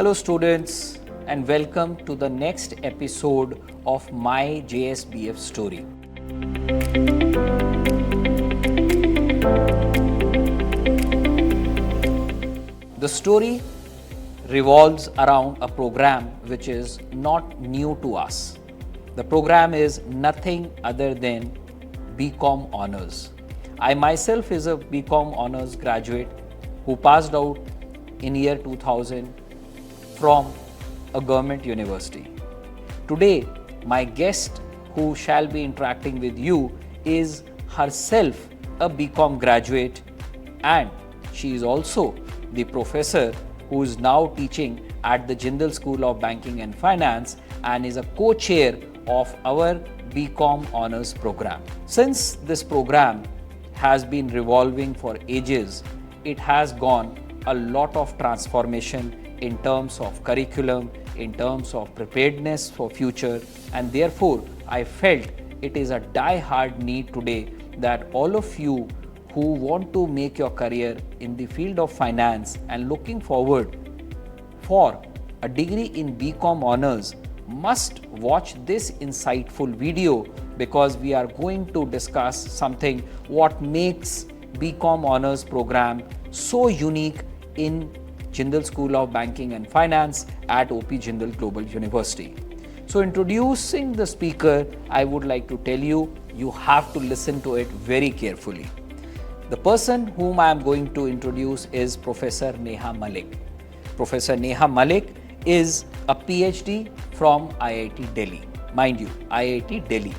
Hello students and welcome to the next episode of my JSBF story. The story revolves around a program which is not new to us. The program is nothing other than BCom Honors. I myself is a BCom Honors graduate who passed out in year 2000 from a government university. Today, my guest who shall be interacting with you is herself a BCom graduate, and she is also the professor who is now teaching at the Jindal School of Banking and Finance and is a co-chair of our BCom Honors program. Since this program has been revolving for ages, it has gone a lot of transformation in terms of curriculum, in terms of preparedness for future, and therefore I felt it is a die-hard need today that all of you who want to make your career in the field of finance and looking forward for a degree in BCom Honors must watch this insightful video, because we are going to discuss something what makes BCom Honors program so unique in Jindal School of Banking and Finance at OP Jindal Global University. So introducing the speaker, I would like to tell you, you have to listen to it very carefully. The person whom I am going to introduce is Professor Neha Malik. Professor Neha Malik is a PhD from IIT Delhi. Mind you, IIT Delhi.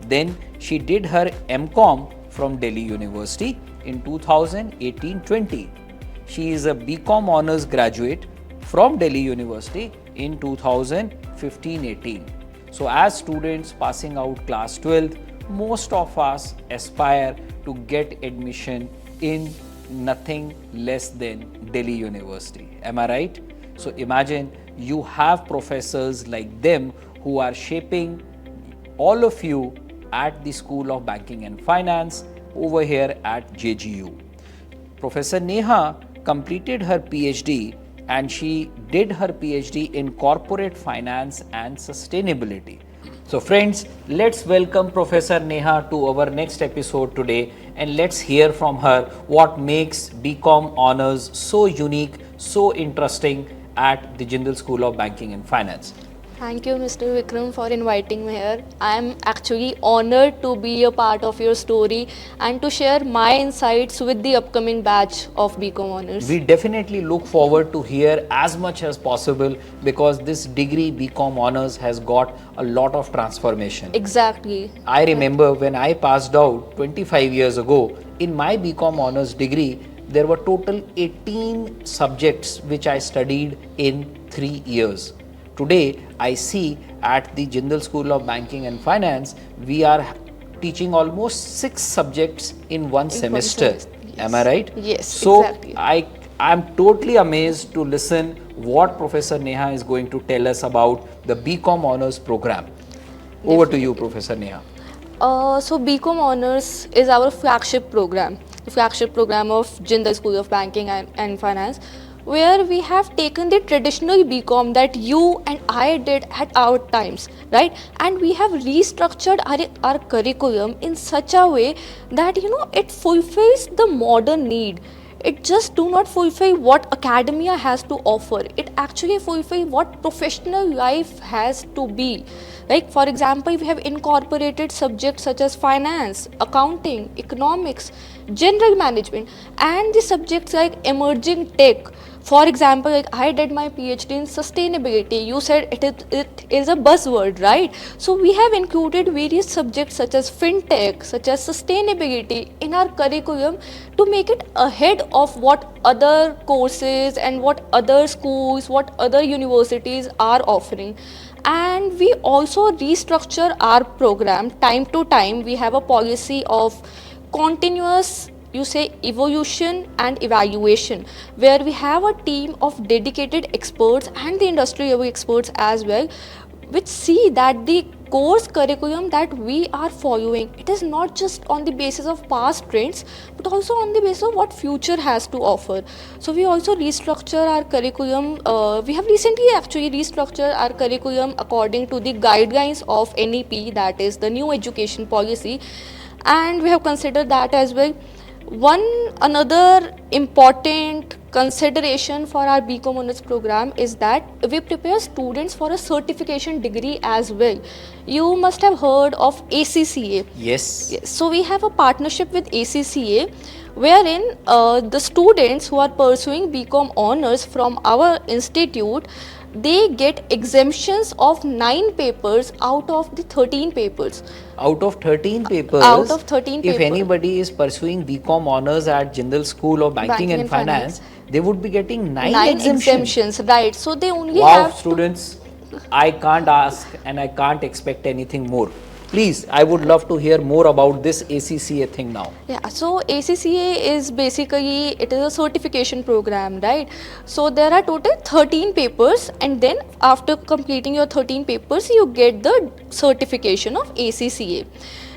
Then she did her MCom from Delhi University in 2018-20. She is a BCom Honors graduate from Delhi University in 2015-18. So as students passing out class 12th, most of us aspire to get admission in nothing less than Delhi University. Am I right? So imagine you have professors like them who are shaping all of you at the School of Banking and Finance over here at JGU. Professor Neha completed her PhD and she did her PhD in corporate finance and sustainability. So friends, let's welcome Professor Neha to our next episode today, and let's hear from her what makes BCom Honors so unique, so interesting at the Jindal School of Banking and Finance. Thank you, Mr. Vikram, for inviting me here. I am actually honored to be a part of your story and to share my insights with the upcoming batch of BCom Honors. We definitely look forward to hear as much as possible, because this degree BCom Honors has got a lot of transformation. Exactly. I remember when I passed out 25 years ago, in my BCom Honors degree, there were total 18 subjects which I studied in 3 years. Today, I see at the Jindal School of Banking and Finance, we are teaching almost 6 subjects in one semester. Yes. Am I right? Yes, so exactly. I am totally amazed to listen what Professor Neha is going to tell us about the BCom Honors program. Over to you, Professor Neha. So BCom Honors is our flagship program, the flagship program of Jindal School of Banking and Finance, where we have taken the traditional BCom that you and I did at our times, right? And we have restructured our curriculum in such a way that, it fulfills the modern need. It just do not fulfill what academia has to offer. It actually fulfill what professional life has to be. Like, for example, we have incorporated subjects such as finance, accounting, economics, general management, and the subjects like emerging tech. For example, like I did my PhD in sustainability. You said it is a buzzword, right? So we have included various subjects such as fintech, such as sustainability in our curriculum to make it ahead of what other courses and what other schools, what other universities are offering. And we also restructure our program time to time. We have a policy of continuous evolution and evaluation, where we have a team of dedicated experts and the industry level experts as well, which see that the course curriculum that we are following, it is not just on the basis of past trends but also on the basis of what future has to offer. So we also restructure our curriculum. We have recently actually restructured our curriculum according to the guidelines of NEP, that is the new education policy, and we have considered that as well. One another important consideration for our BCom Honors program is that we prepare students for a certification degree as well. You must have heard of ACCA. Yes. Yes. So we have a partnership with ACCA, wherein the students who are pursuing BCom Honors from our institute, they get exemptions of 9 papers out of the 13 papers. Out of 13 papers, Out of 13 if papers. anybody is pursuing BCom honors at Jindal School of Banking and Finance, they would be getting 9 exemptions. Right? So they only Wow, have students, I can't ask and I can't expect anything more. Please, I would love to hear more about this ACCA thing now. Yeah, so ACCA is basically, it is a certification program, right? So there are total 13 papers, and then after completing your 13 papers, you get the certification of ACCA.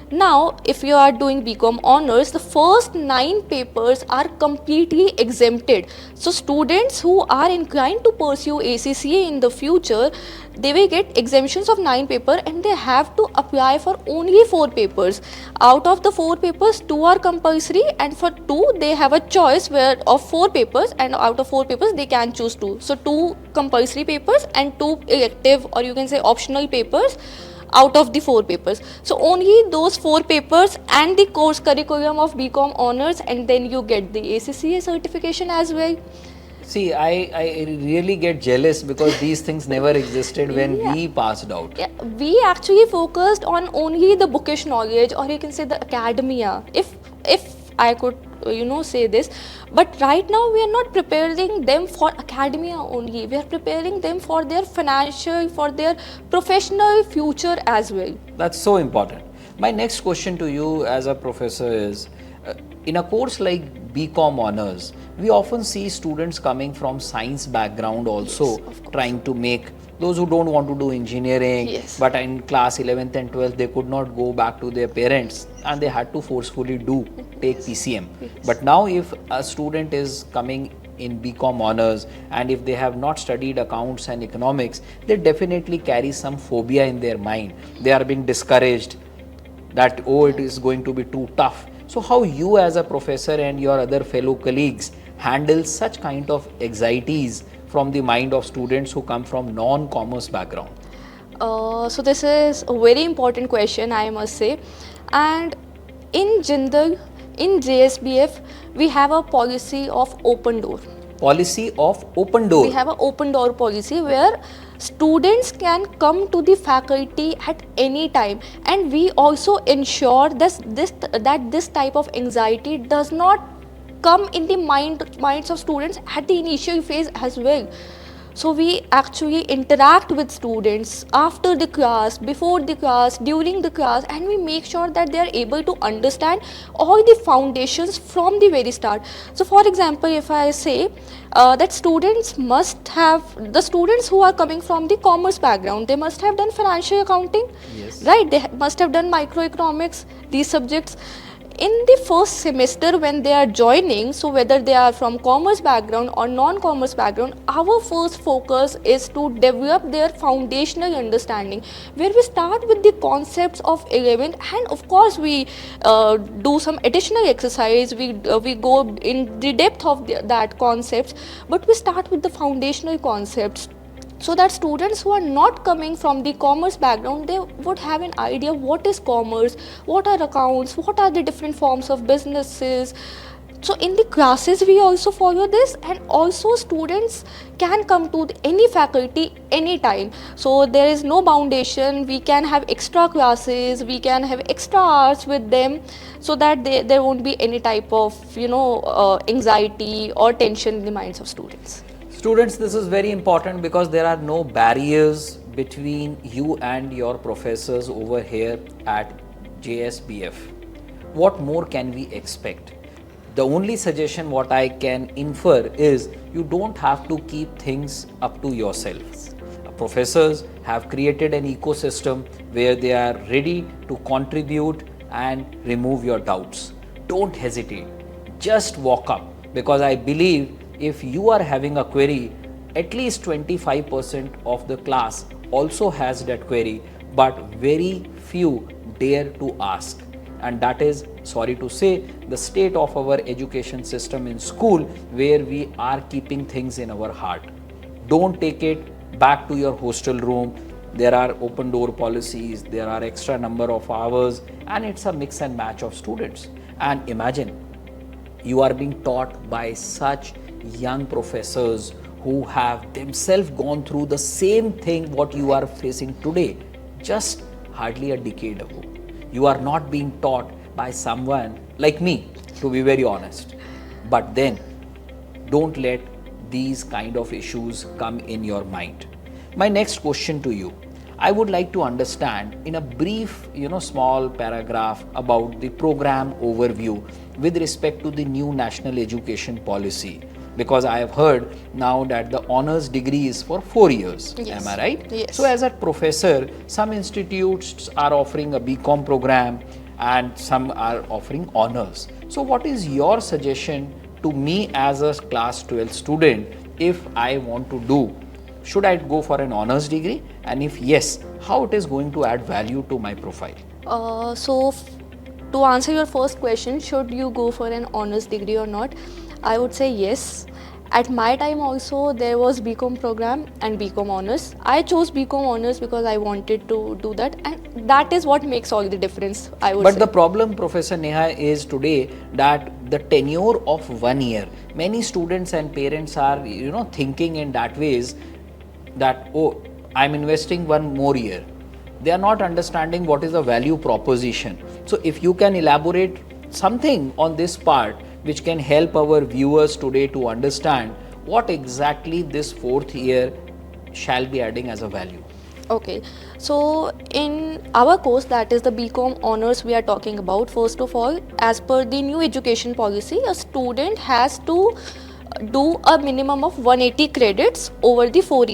Now, if you are doing BCom honors, the first 9 papers are completely exempted. So students who are inclined to pursue ACCA in the future, they will get exemptions of 9 papers, and they have to apply for only 4 papers. Out of the 4 papers, 2 are compulsory, and for 2 they have a choice where of 4 papers, and out of 4 papers they can choose 2. So 2 compulsory papers and 2 elective, or you can say optional papers out of the 4 papers. So only those 4 papers and the course curriculum of BCom honors, and then you get the ACCA certification as well. See, I really get jealous because these things never existed when we passed out. Yeah, we actually focused on only the bookish knowledge, or you can say the academia, if I could say this. But right now we are not preparing them for academia only, we are preparing them for their financial, for their professional future as well. That's so important. My next question to you as a professor is, in a course like BCom honors, we often see students coming from science background also, trying to make, those who don't want to do engineering, but in class 11th and 12th they could not go back to their parents and they had to forcefully take PCM. But now if a student is coming in BCom honors and if they have not studied accounts and economics, they definitely carry some phobia in their mind. They are being discouraged that, oh, it is going to be too tough. So how you as a professor and your other fellow colleagues handle such kind of anxieties from the mind of students who come from non-commerce background? So this is a very important question, I must say. And in Jindal, in JSBF, we have a policy of open door. Policy of open door. We have an open door policy where students can come to the faculty at any time, and we also ensure that this type of anxiety does not come in the minds of students at the initial phase as well. So we actually interact with students after the class, before the class, during the class, and we make sure that they are able to understand all the foundations from the very start. So for example, if I say that students must have, the students who are coming from the commerce background, they must have done financial accounting, right? They must have done microeconomics, these subjects. In the first semester when they are joining, so whether they are from commerce background or non-commerce background, our first focus is to develop their foundational understanding, where we start with the concepts of 11th, and of course we do some additional exercise, we go in the depth of that concepts, but we start with the foundational concepts, so that students who are not coming from the commerce background, they would have an idea what is commerce, what are accounts, what are the different forms of businesses. So in the classes we also follow this, and also students can come to any faculty anytime. So there is no foundation, we can have extra classes, we can have extra hours with them, so that there won't be any type of anxiety or tension in the minds of students. Students, this is very important because there are no barriers between you and your professors over here at JSBF. What more can we expect? The only suggestion what I can infer is you don't have to keep things up to yourself. professors have created an ecosystem where they are ready to contribute and remove your doubts. Don't hesitate. Just walk up, because I believe if you are having a query, at least 25% of the class also has that query, but very few dare to ask. And that is, sorry to say, the state of our education system in school, where we are keeping things in our heart. Don't take it back to your hostel room. There are open door policies, there are extra number of hours, and it's a mix and match of students. And imagine, you are being taught by such young professors who have themselves gone through the same thing what you are facing today, just hardly a decade ago. You are not being taught by someone like me, to be very honest. But then, don't let these kind of issues come in your mind. My next question to you, I would like to understand in a brief, small paragraph about the program overview with respect to the new national education policy. Because I have heard now that the honors degree is for 4 years. Yes. Am I right? Yes. So as a professor, some institutes are offering a BCom program and some are offering honors. So what is your suggestion to me as a class 12 student if I want to do? Should I go for an honors degree? And if yes, how it is going to add value to my profile? To answer your first question, should you go for an honors degree or not? I would say yes. At my time also there was BCom program and BCom honors. I chose BCom honors because I wanted to do that, and that is what makes all the difference, I would say. But the problem, Professor Neha, is today that the tenure of 1 year, many students and parents are thinking in that ways that, oh, I'm investing 1 more year. They are not understanding what is the value proposition. So if you can elaborate something on this part which can help our viewers today to understand what exactly this 4th year shall be adding as a value. Okay, so in our course, that is the BCom honors we are talking about, first of all, as per the new education policy, a student has to do a minimum of 180 credits over the 4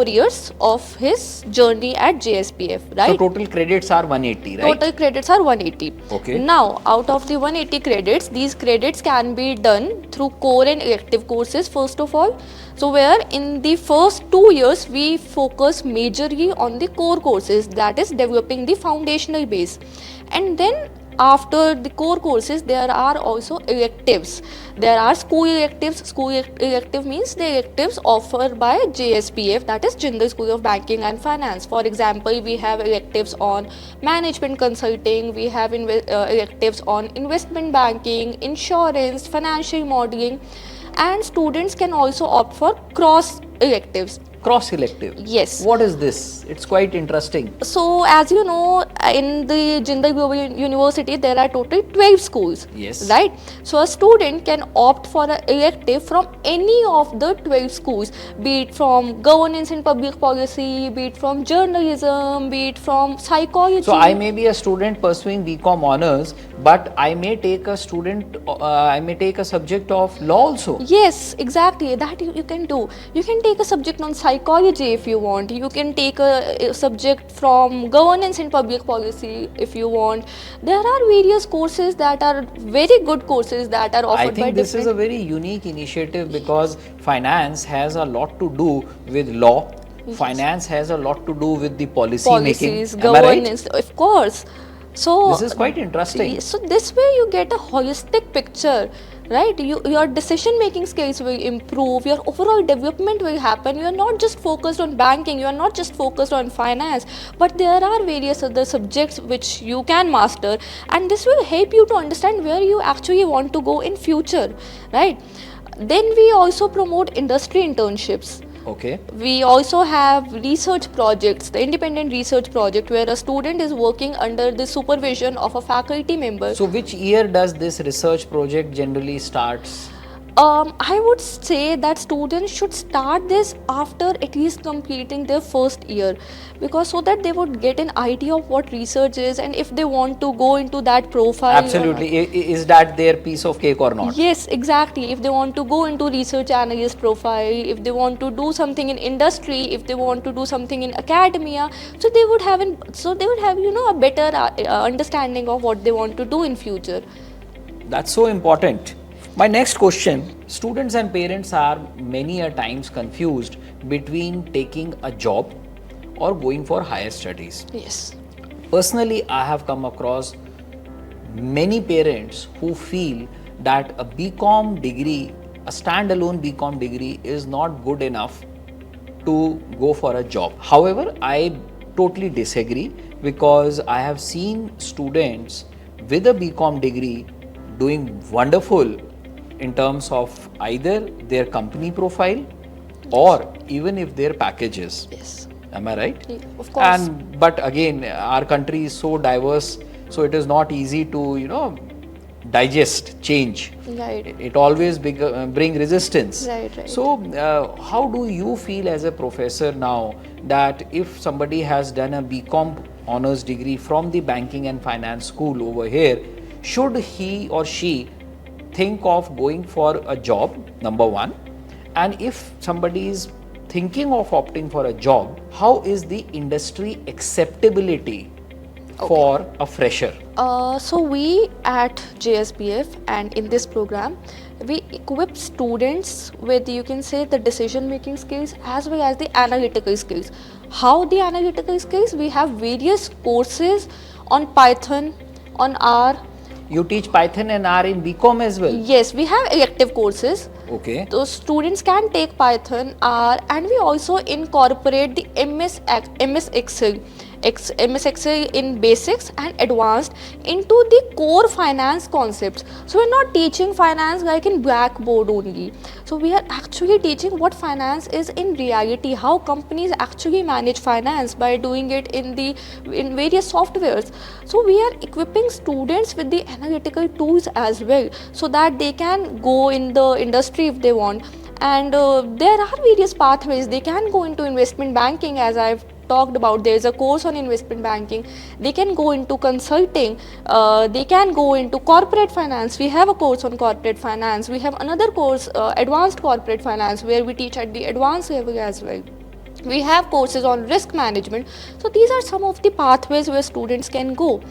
years of his journey at JSBF, right? So total credits are 180, right? Total credits are 180. Okay. Now, out of the 180 credits, these credits can be done through core and elective courses, first of all. So, where in the first 2 years, we focus majorly on the core courses, that is developing the foundational base. And then after the core courses, there are also electives. There are school electives. School elective means the electives offered by JSBF, that is Jindal School of Banking and Finance. For example, we have electives on management consulting, we have electives on investment banking, insurance, financial modeling, and students can also opt for cross electives. Cross elective? Yes. What is this? It's quite interesting. So, as you know, in the Jindal Global University, there are total 12 schools. Yes. Right? So, a student can opt for an elective from any of the 12 schools, be it from governance and public policy, be it from journalism, be it from psychology. So, I may be a student pursuing BCom honors, but I may take a subject of law also. Yes, exactly. That you can do. You can take a subject on psychology if you want. You can take a subject from governance and public policy if you want. There are various courses that are very good courses that are offered by I think this is a very unique initiative because finance has a lot to do with law. Yes. Finance has a lot to do with the policy making. Governance, right? Of course. So this is quite interesting. So this way you get a holistic picture, right? Your decision making skills will improve, your overall development will happen. You are not just focused on banking, you are not just focused on finance, but there are various other subjects which you can master, and this will help you to understand where you actually want to go in future, right? Then we also promote industry internships. Okay. We also have research projects, the independent research project where a student is working under the supervision of a faculty member. So which year does this research project generally starts? I would say that students should start this after at least completing their first year, because so that they would get an idea of what research is and if they want to go into that profile or not. Absolutely. Is that their piece of cake or not? Yes, exactly. If they want to go into research analyst profile, if they want to do something in industry, if they want to do something in academia, so they would have a better understanding of what they want to do in future. That's so important. My next question, students and parents are many a times confused between taking a job or going for higher studies. Yes. Personally, I have come across many parents who feel that a BCom degree, a standalone BCom degree is not good enough to go for a job. However, I totally disagree, because I have seen students with a BCom degree doing wonderful in terms of either their company profile or even if their packages. Yes. Am I right? Yeah, of course. And but again, our country is so diverse, so it is not easy to digest change. Right. It always bring resistance. Right. So, how do you feel as a professor now that if somebody has done a BCom honors degree from the banking and finance school over here, should he or she think of going for a job, number one? And if somebody is thinking of opting for a job, how is the industry acceptability for a fresher? So we at JSBF and in this program, we equip students with, you can say, the decision making skills as well as the analytical skills. How the analytical skills? We have various courses on Python, on R. You teach Python and R in BCom as well? Yes, we have elective courses. Okay. Those students can take Python, R, and we also incorporate the MS Excel, MS Excel in basics and advanced into the core finance concepts. So we're not teaching finance like in blackboard only. So we are actually teaching what finance is in reality, how companies actually manage finance by doing it in various softwares. So we are equipping students with the analytical tools as well, so that they can go in the industry if they want. And there are various pathways. They can go into investment banking, as I've talked about. There is a course on investment banking. They can go into consulting. They can go into corporate finance. We have a course on corporate finance. We have another course, advanced corporate finance, where we teach at the advanced level as well. We have courses on risk management. So these are some of the pathways where students can go.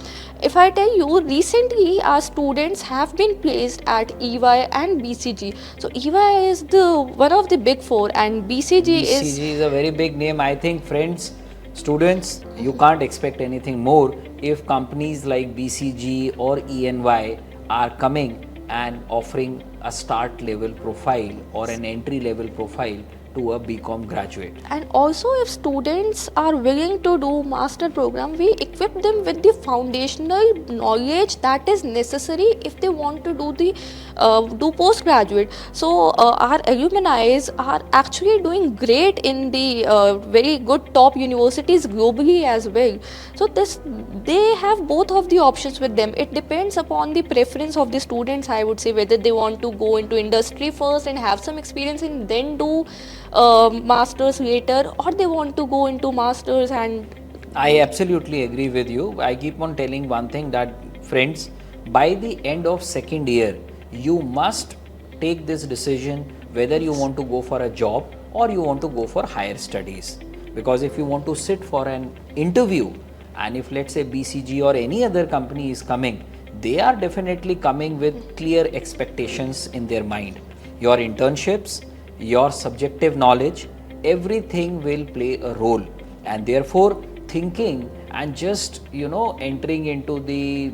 If I tell you, recently our students have been placed at EY and BCG. So EY is one of the big four, and BCG is a very big name. I think, friends, students, you can't expect anything more if companies like BCG or ENY are coming and offering a start level profile or an entry level profile to a BCom graduate. And also, if students are willing to do master program, we equip them with the foundational knowledge that is necessary if they want to do postgraduate. So our alumni are actually doing great in the very good top universities globally as well. So they have both of the options with them. It depends upon the preference of the students, I would say, whether they want to go into industry first and have some experience and then do masters later, or they want to go into masters. And I absolutely agree with you. I keep on telling one thing, that friends, by the end of second year, you must take this decision whether you want to go for a job or you want to go for higher studies. Because if you want to sit for an interview, and if let's say BCG or any other company is coming, they are definitely coming with clear expectations in their mind. Your internships, your subjective knowledge, everything will play a role, and therefore thinking and just entering into the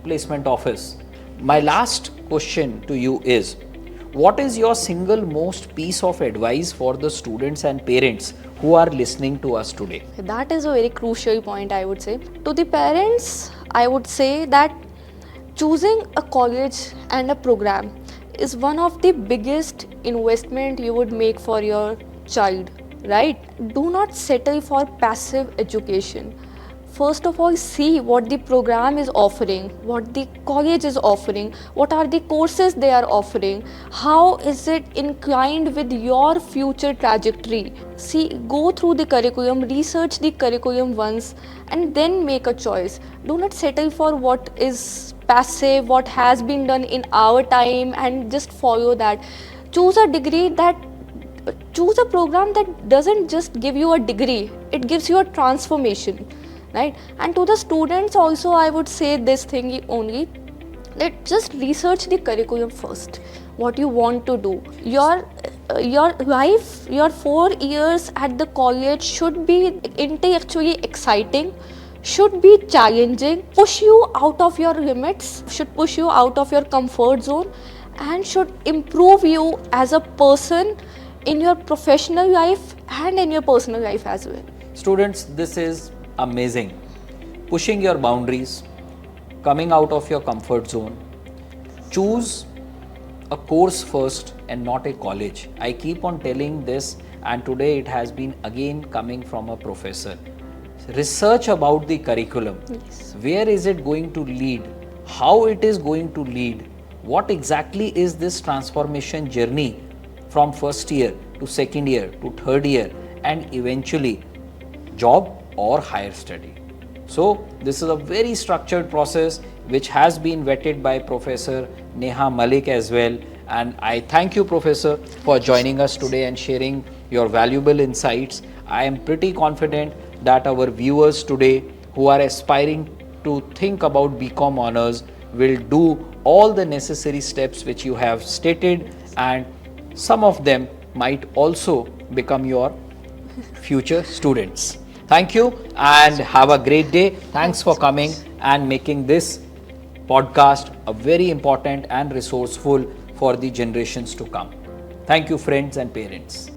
placement office. My last question to you is, what is your single most piece of advice for the students and parents who are listening to us today? that is a very crucial point, I would say. To the parents, I would say that choosing a college and a program is one of the biggest investment you would make for your child, right? Do not settle for passive education. first of all see what the program is offering, what the college is offering, what are the courses they are offering, how is it inclined with your future trajectory. See, go through the curriculum, research the curriculum once, and then make a choice. Do not settle for what is passive, what has been done in our time, and just follow that. Choose a degree that choose a program that doesn't just give you a degree, it gives you a transformation, right? And to the students also I would say this thing only, that just research the curriculum first, what you want to do. Your life, your 4 years at the college should be intellectually exciting, should be challenging, push you out of your limits, should push you out of your comfort zone, and should improve you as a person in your professional life and in your personal life as well. Students, this is amazing. Pushing your boundaries, coming out of your comfort zone. Choose a course first and not a college. I keep on telling this, and today it has been again coming from a professor. Research about the curriculum. Yes. Where is it going to lead? How it is going to lead? What exactly is this transformation journey from first year to second year to third year and eventually job or higher study? So this is a very structured process which has been vetted by Professor Neha Malik as well, and I thank you, Professor, for joining us today and sharing your valuable insights. I am pretty confident that our viewers today who are aspiring to think about BCom honors will do all the necessary steps which you have stated, and some of them might also become your future students. Thank you and have a great day. Thanks for coming and making this podcast a very important and resourceful for the generations to come. Thank you, friends and parents.